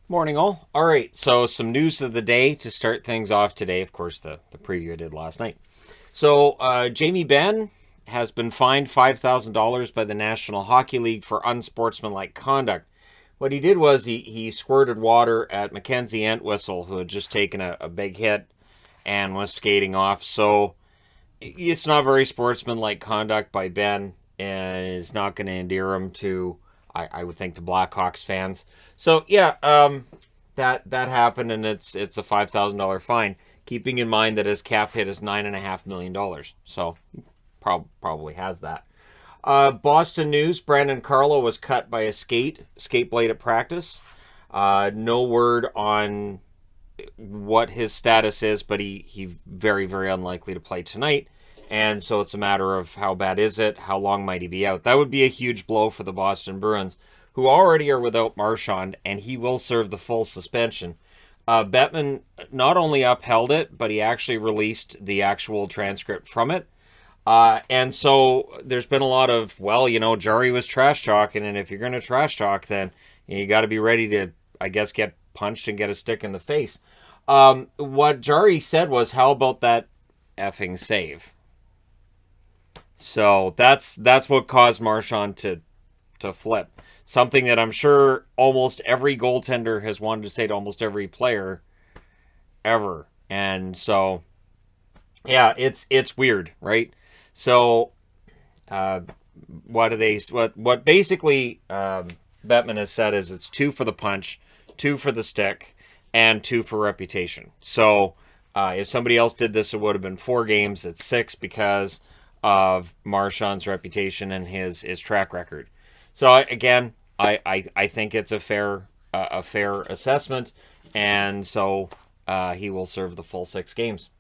Morning, all. All right, so some news of the day to start things off today. Of course, the preview I did last night. So, Jamie Benn has been fined $5,000 by the National Hockey League for unsportsmanlike conduct. What he did was he squirted water at Mackenzie Entwistle, who had just taken a big hit and was skating off. So, it's not very sportsmanlike conduct by Ben, and it's not going to endear him to, I would think, the Blackhawks fans. So yeah, that happened, and it's a $5,000 fine. Keeping in mind that his cap hit is $9.5 million, so probably has that. Boston news: Brandon Carlo was cut by a skate blade at practice. No word on what his status is, but he very unlikely to play tonight. And so it's a matter of how bad is it, how long might he be out. That would be a huge blow for the Boston Bruins, who already are without Marchand, and he will serve the full suspension. Bettman not only upheld it, but he actually released the actual transcript from it. And so there's been a lot of, well, Jari was trash talking, and if you're going to trash talk, then you got to be ready to, I guess, get punched and get a stick in the face. What Jari said was, how about that effing save? So that's what caused Marchand to flip. Something that I'm sure almost every goaltender has wanted to say to almost every player ever. And so, yeah, it's weird, right? So, what basically Bettman has said is it's 2 for the punch, 2 for the stick, and 2 for reputation. So, if somebody else did this, it would have been 4 games. It's 6 because of Marchand's reputation and his track record. So again, I think it's a fair assessment, and so he will serve the full 6 games.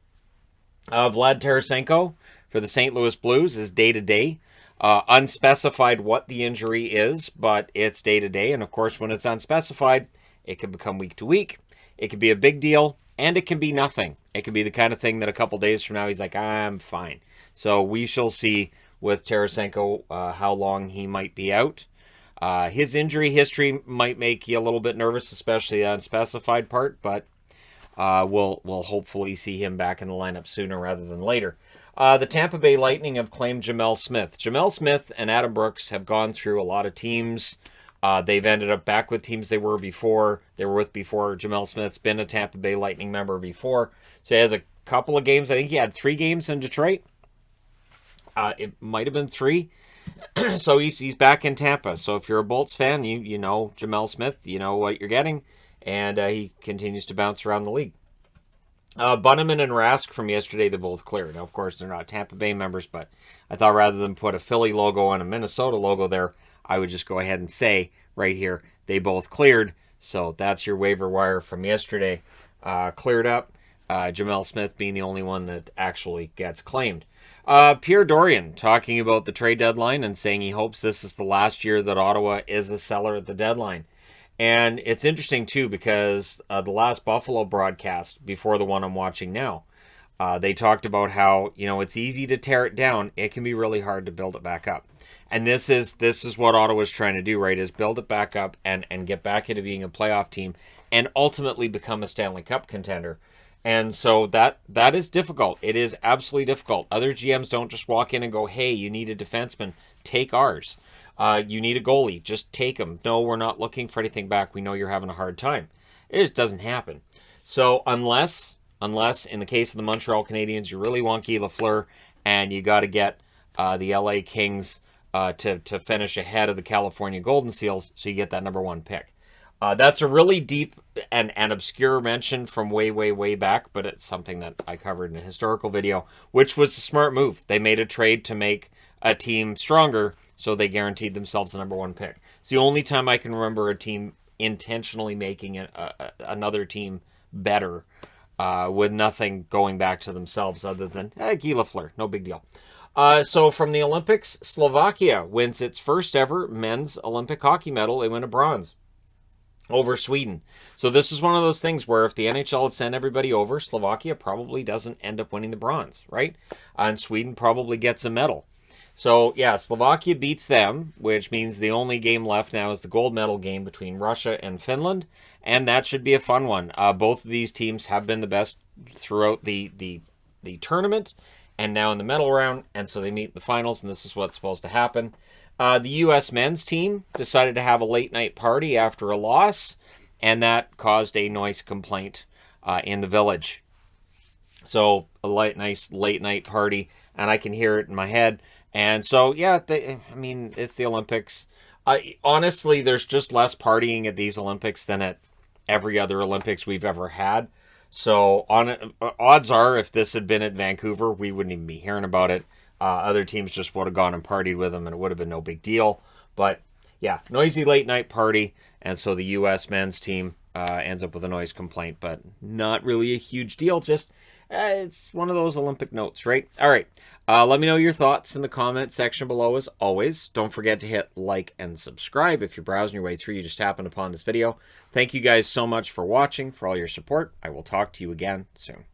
Vlad Tarasenko for the St. Louis Blues is day to day. Unspecified what the injury is, but it's day to day, and of course, when it's unspecified, it can become week to week. It can be a big deal, and it can be nothing. It can be the kind of thing that a couple days from now he's like, I'm fine. So we shall see with Tarasenko how long he might be out. His injury history might make you a little bit nervous, especially the unspecified part, but we'll hopefully see him back in the lineup sooner rather than later. The Tampa Bay Lightning have claimed Gemel Smith. Gemel Smith and Adam Brooks have gone through a lot of teams. They've ended up back with teams they were with before. Gemel Smith's been a Tampa Bay Lightning member before. So he has a couple of games. I think he had 3 games in Detroit. It might have been 3. So he's back in Tampa. So if you're a Bolts fan, you know Gemel Smith, you know what you're getting. And he continues to bounce around the league. Bunneman and Rask from yesterday, they both cleared. Now, of course, they're not Tampa Bay members, but I thought rather than put a Philly logo and a Minnesota logo there, I would just go ahead and say right here, they both cleared. So that's your waiver wire from yesterday. Cleared up. Gemel Smith being the only one that actually gets claimed. Pierre Dorian talking about the trade deadline and saying he hopes this is the last year that Ottawa is a seller at the deadline. And it's interesting, too, because the last Buffalo broadcast before the one I'm watching now, they talked about how, it's easy to tear it down. It can be really hard to build it back up. And this is what Ottawa's trying to do, right, is build it back up and get back into being a playoff team and ultimately become a Stanley Cup contender. And so that is difficult. It is absolutely difficult. Other GMs don't just walk in and go, hey, you need a defenseman. Take ours. You need a goalie. Just take him. No, we're not looking for anything back. We know you're having a hard time. It just doesn't happen. So unless in the case of the Montreal Canadiens, you really want Guy Lafleur and you got to get the LA Kings to finish ahead of the California Golden Seals so you get that number 1 pick. That's a really deep and obscure mention from way back, but it's something that I covered in a historical video, which was a smart move. They made a trade to make a team stronger, so they guaranteed themselves the number 1 pick. It's the only time I can remember a team intentionally making another team better with nothing going back to themselves other than Guy Lafleur. No big deal. So from the Olympics, Slovakia wins its first ever men's Olympic hockey medal. They win a bronze over Sweden. So this is one of those things where if the NHL had sent everybody over, Slovakia probably doesn't end up winning the bronze, right? And Sweden probably gets a medal. So, yeah, Slovakia beats them, which means the only game left now is the gold medal game between Russia and Finland, and that should be a fun one. Both of these teams have been the best throughout the tournament and now in the medal round, and so they meet in the finals, and this is what's supposed to happen. The U.S. men's team decided to have a late-night party after a loss, and that caused a noise complaint in the village. So, nice late-night party, and I can hear it in my head. And so, yeah, it's the Olympics. Honestly, there's just less partying at these Olympics than at every other Olympics we've ever had. So, odds are, if this had been at Vancouver, we wouldn't even be hearing about it. Other teams just would have gone and partied with them, and it would have been no big deal. But, yeah, noisy late night party. And so the U.S. men's team ends up with a noise complaint, but not really a huge deal. Just it's one of those Olympic notes, right? All right. Let me know your thoughts in the comment section below as always. Don't forget to hit like and subscribe if you're browsing your way through. You just happened upon this video. Thank you guys so much for watching, for all your support. I will talk to you again soon.